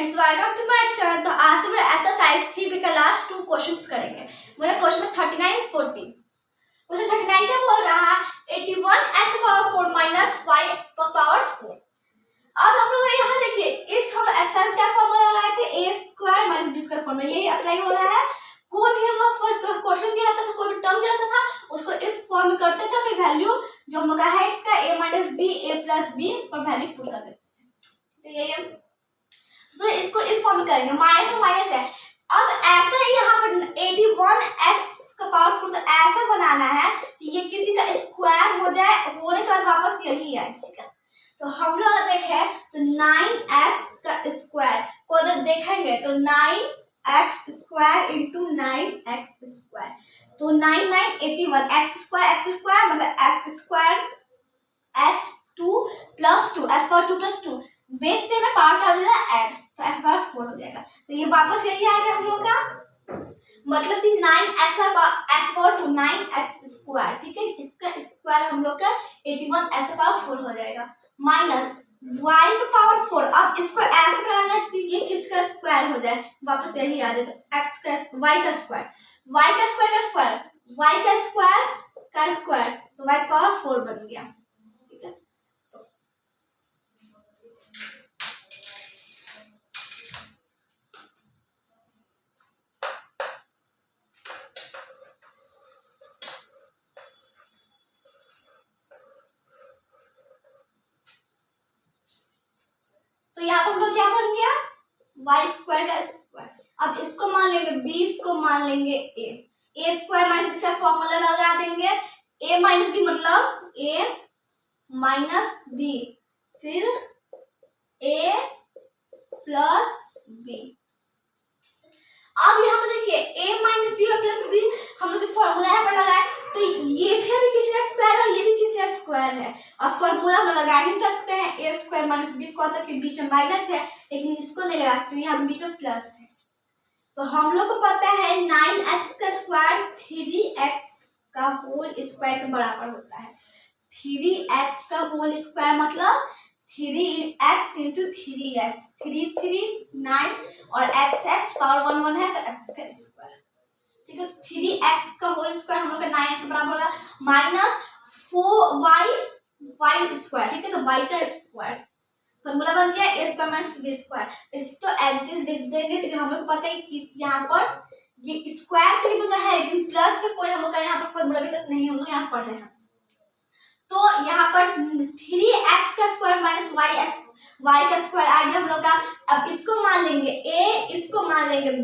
Friends, welcome to my channel. तो आज हम एक्सरसाइज 3B का लास्ट 2 क्वेश्चंस करेंगे। मेरा क्वेश्चन 39 40। क्वेश्चन 39 का बोल रहा है 81x⁴ माइनस y⁴। अब हम लोग यहाँ देखिए, इस हम एक्सरसाइज का फॉर्मूला लगाए थे a² माइनस b² फॉर्मूला, यही अप्लाई हो रहा है। कोई भी हम लोग क्वेश्चन दिया रहता था, कोई भी टर्म दिया रहता था, उसको इस फॉर्म में करते थे, फिर वैल्यू जो हम लोग का है इसका a minus b a plus b और वैल्यू पुट कर देते थे। तो ये तो इसको इस फॉर्म में करेंगे, माइनस में माइनस है। अब ऐसा ही यहाँ पर 81x⁴ तो ऐसा बनाना है कि ये किसी का स्क्वायर हो जाए, होने के बाद वापस यही आए, ठीक है। तो हम लोग देखें तो 9x² को अगर देखेंगे तो 9x² इंटू 9x², तो 9 9 81 x² मतलब x² x2 plus 2 s² plus 2 base से में पावर क्या हो जाएगा ऐड, तो s/4 हो जाएगा। तो ये वापस यही आ गया हम लोग का, मतलब कि 9x⁴ 9x², ठीक है। इसका स्क्वायर हम लोग का 81x⁴ हो जाएगा माइनस y⁴। अब इसको ऐसे बनाना है ये किसका स्क्वायर हो जाए, वापस यही आ जाए, तो y का स्क्वायर का स्क्वायर y का स्क्वायर तो y⁴ बन गया, ठीक है। तो यहाँ पर हम लोग क्या बन गया, y² का स्क्वायर। अब इसको मान लेंगे b, इसको मान लेंगे a² माइनस b से फॉर्मूला लगा देंगे, a माइनस b मतलब a माइनस b, फिर a प्लस b। अब यहाँ पर देखिए a माइनस b और प्लस b हम लोग जो फॉर्मूला यहाँ पर लगाए, तो ये भी अभी किसी का स्क्वायर है और ये भी किसी का स्क्वायर है, और फॉर्मूला हम लगा ही सकते हैं a² माइनस b² तक के बीच में माइनस है, लेकिन इसको नहीं लगा सकते, यहाँ बीच में प्लस है। तो हम लोग को पता है 9x² 3x का होल स्क्वायर के बराबर होता है। 3x का होल स्क्वायर मतलब 3x इंटू 3x, 3 3 9 और x पावर 1 1 है तो x का स्क्वायर, ठीक है। तो 3x का होल स्क्वायर हम लोग का 9x बराबर होगा माइनस 4y² ठीक है। तो y का स्क्वायर फॉर्मूला बन गया a² माइनस b²। इसको एज इट इज लिख देंगे, क्योंकि हम लोग को पता है कि यहाँ पर ये स्क्वायर तो नहीं है, लेकिन प्लस से कोई हम लोग का यहाँ पर फॉर्मूला भी तक नहीं हम लोग यहाँ पढ़ रहे हैं। तो यहाँ पर 3x का स्क्वायर माइनस y का स्क्वायर आ गया हम लोग का। अब इसको मान लेंगे a, इसको मान लेंगे b,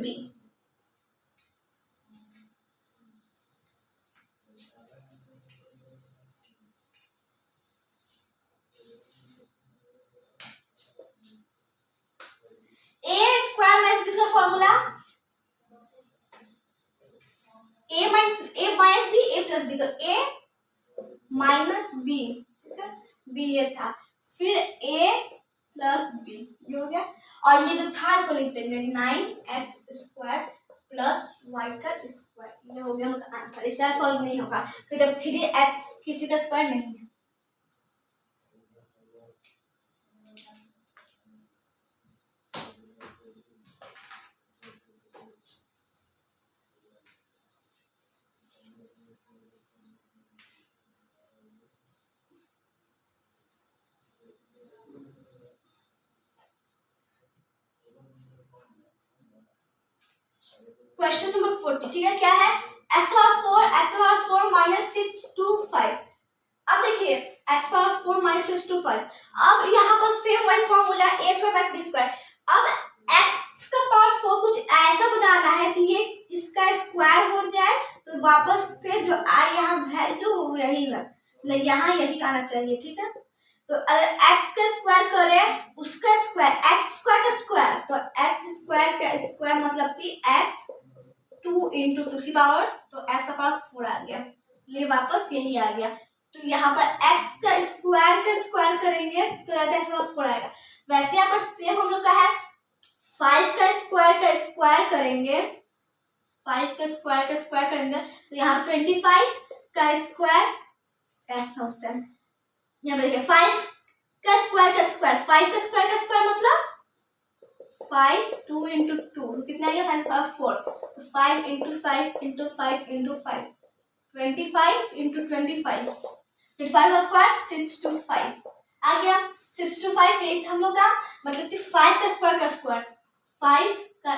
a² माइनस b का formula a minus b a plus b, तो a माइनस b, ठीक है, b ये था, फिर a प्लस b ये हो गया, और ये जो था इसको लिख देंगे 9x² प्लस y का स्क्वायर, ये हो गया मतलब आंसर। इससे सॉल्व नहीं होगा, फिर जब 3x किसी का स्क्वायर नहीं है। क्वेश्चन नंबर 40, ठीक है, क्या है x⁴ माइनस 6 2 5। अब देखिए x⁴ माइनस 6 2 5, अब यहाँ पर सेम वही फॉर्मूला a² माइनस b²। अब x⁴ कुछ ऐसा बनाना है कि ये इसका स्क्वायर हो जाए, तो वापस से जो आए यहाँ वैल्यू यही यहाँ यही आना चाहिए, ठीक है। तो अगर x का स्क्वायर करें उसका स्क्वायर x² का स्क्वायर, तो x² का स्क्वायर मतलब कि x 2 इंटू 2 की पावर, तो s/4 आ गया, ये वापस यही आ गया। तो यहाँ पर x का स्क्वायर करेंगे तो s/4 आएगा। वैसे यहाँ पर सेम हम लोग का है 5 का स्क्वायर करेंगे, 5 का स्क्वायर करेंगे तो यहाँ 25 का स्क्वायर ऐसा समझते हैं। यहाँ पे देखिए 5 का स्क्वायर मतलब 5 2 इंटू 2 कितना आएगा 5 पावर 4 तो 5 इंटू 5 इंटू 5 इंटू 5 25 इंटू 25 25 का स्क्वायर 625 आ गया 625 यही था हम लोग का मतलब कि 5 का स्क्वायर का स्क्वायर 5 का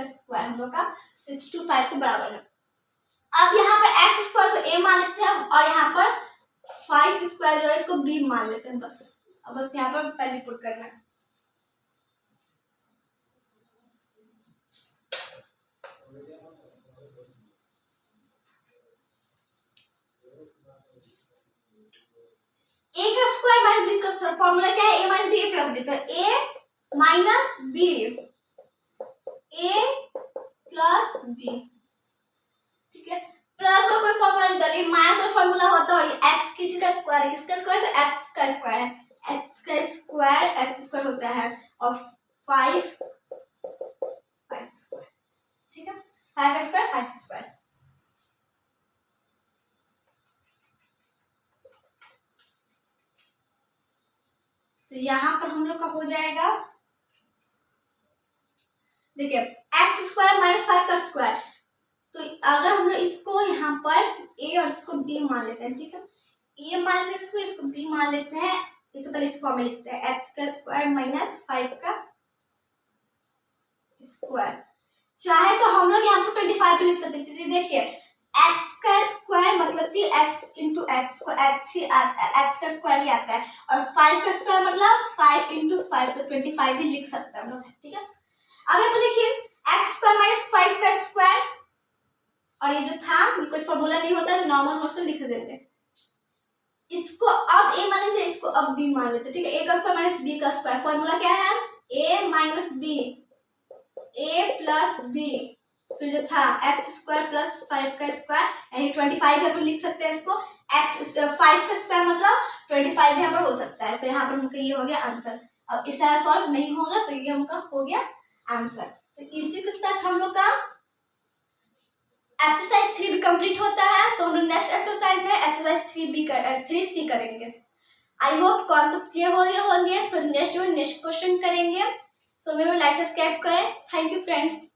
स्क्वायर हम लोग का 625 के बराबर है। अब यहाँ पर एक्स स्क्वायर को a मान लेते हैं और यहाँ पर 5 स्क्वायर जो है इसको b मान लेते हैं बस। अब बस यहाँ पर पहले पुट करना है। a का स्क्वायर माइनस b का स्क्वायर फॉर्मूला क्या है a माइनस b एक रख देते हैं a minus b a plus b ठीक है प्लस का कोई फॉर्मूला नहीं था माइनस का फॉर्मूला होता है और x किसी का स्क्वायर है किसका स्क्वायर तो x का स्क्वायर है x का स्क्वायर x स्क्वायर होता है और 5 स्क्वायर ठीक है 5 का स्क्वायर 5 स्क्वायर तो यहाँ पर हम लोग का हो जाएगा देखिए x स्क्वायर माइनस 5 का स्क्वायर तो अगर हम लोग इसको यहाँ पर a और इसको b मान लेते हैं ठीक है a मान लेते हैं इसको b मान लेते हैं इसको पहले इस फॉर्म में लिखते हैं x का स्क्वायर माइनस 5 का स्क्वायर चाहे तो हम लोग यहाँ पर 25 भी लिख सकते हैं देखिए x का स्क्वायर मतलब कि x इंटू एक्स को x का स्क्वायर ही आता है और 5 का स्क्वायर मतलब 5 इंटू 5 तो 25 भी लिख सकते हैं हम लोग ठीक है। अब यहाँ पर देखिए x स्क्वायर माइनस 5 का स्क्वायर और ये जो था ये कोई फॉर्मूला नहीं होता तो नॉर्मल क्वेश्चन लिख देते हैं इसको अब a मान लेते इसको अब b मान लेते ठीक है a का स्क्वायर माइनस b का स्क्वायर फॉर्मूला क्या है a minus b a plus b फिर जो था x स्क्वायर प्लस 5 का स्क्वायर यानी 25 यहाँ पर लिख सकते हैं इसको x 5 का स्क्वायर मतलब 25 यहाँ पर हो सकता है तो यहाँ पर उनका ये हो गया आंसर। अब इसे सॉल्व नहीं होगा तो ये उनका हो गया आंसर। तो इसी के साथ हम लोग का एक्सरसाइज 3 भी कंप्लीट होता है तो हम लोग नेक्स्ट एक्सरसाइज में एक्सरसाइज 3C करेंगे। आई होप कॉन्सेप्ट क्लियर हो गए होंगे। सो नेक्स्ट क्वेश्चन करेंगे। सो मेरे लाइक सब्सक्राइब करें। Thank you friends.